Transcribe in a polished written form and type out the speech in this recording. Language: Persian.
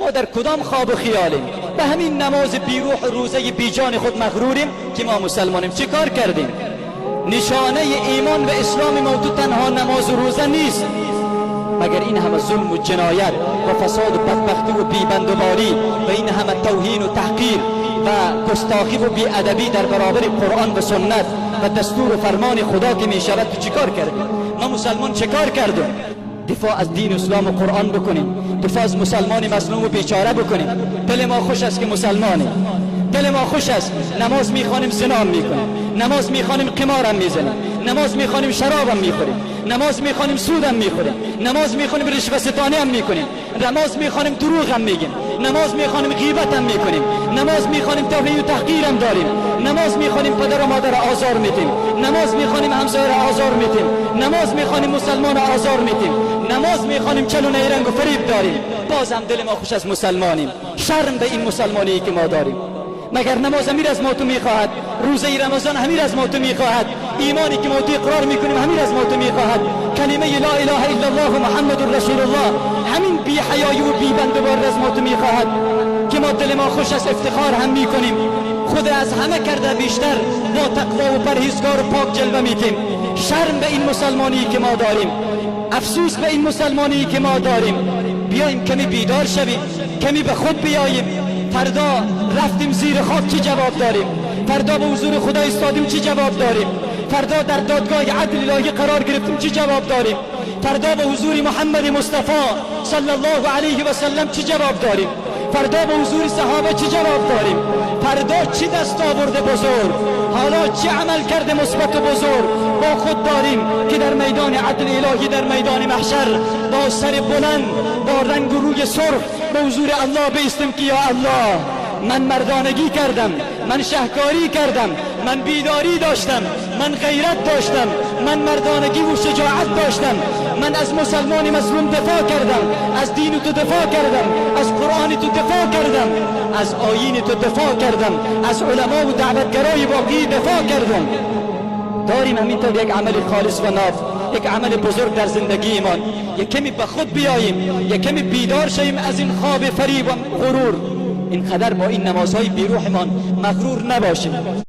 ما در کدام خواب و خیالیم؟ به همین نماز بیروح و روزه بیجان خود مغروریم که ما مسلمانیم. چه کار کردیم؟ نشانه ایمان و اسلام ما تو تنها نماز و روزه نیست، مگر این همه ظلم و جنایت و فساد و بدبختی و بیبندوباری و این همه توهین و تحقیر و گستاخی و بیادبی در برابر قرآن و سنت و دستور و فرمان خدا که می شود. تو چه کار کردیم؟ ما مسلمان چه کار کردیم؟ دفاع از دین اسلام و قرآن بکنیم، دفاع از مسلمان مظلوم و بیچاره بکنیم. دل ما خوش است که مسلمانیم، دل ما خوش است. نماز میخوانیم زنا میکنیم، نماز میخوانیم قمارم میزنیم، نماز میخوانیم شرابم میخوریم، نماز میخوانیم سودم میخوریم، نماز میخوانیم رشوه ستانی هم میکنیم، نماز میخوانیم دروغ هم میگیم، نماز میخوانیم غیبت هم میکنیم، نماز میخوانیم توهین و تحقیر هم داریم، نماز میخوانیم پدر و مادر آزار میدیم، نماز میخوانیم همسایه آزار میدیم، نماز میخوانیم مسلمان آزار میدیم، نماز میخوانیم چلو نیرنگ و فریب داریم. باز هم دل ما خوش از مسلمانیم. شرم به این مسلمانی که ما داریم. مگر نماز امیر از ما تو میخواهد؟ روزه رمضان امیر از ما تو میخواهد؟ ایمانی که ما تو اقرار میکنیم امیر از ما تو میخواهد؟ کلمه لا اله الا الله محمد رسول الله همین بی حیایی و بی بنده‌بار از ما تو میخواهد که ما دل ما خوش از افتخار هم میکنیم. خود از همه کرده بیشتر با تقوا و پرهیزگار و پاک جلوه میدیم. شرم به این مسلمانی که ما داریم، افسوس به این مسلمانی که ما داریم. بیایم کمی بیدار شویم، کمی به خود بیاییم. فردا رفتیم زیر خاک چه جواب داریم؟ فردا به حضور خدا ایستادیم چه جواب داریم؟ فردا در دادگاه عدل الهی قرار گرفتیم چه جواب داریم؟ فردا به حضور محمد مصطفی صلی الله علیه و سلم چه جواب داریم؟ فردا به حضور صحابه چه جواب داریم؟ فردا چه دستاورد بزرگ، حالا چه عمل کرده مثبت و بزرگ با خود داریم که در میدان عدل الهی، در میدان محشر با سر بلند، با رنگ و روی سرخ به حضور الله بیستیم که یا الله، من مردانگی کردم، من شهکاری کردم، من بیداری داشتم، من غیرت داشتم، من مردانگی و شجاعت داشتم، من از مسلمان مظلوم دفاع کردم، از دین تو دفاع کردم، از قرآن تو دفاع کردم، از آیین تو دفاع کردم، از علما و دعوتگرای واقعی دفاع کردم. داریم همینطور یک عمل خالص و ناف، یک عمل بزرگ در زندگی ایمان. یک کمی به خود بیاییم، یک کمی بیدار شویم از این خواب فریب و غرور. اینقدر با این نمازهای بیروحمان مغرور نباشیم.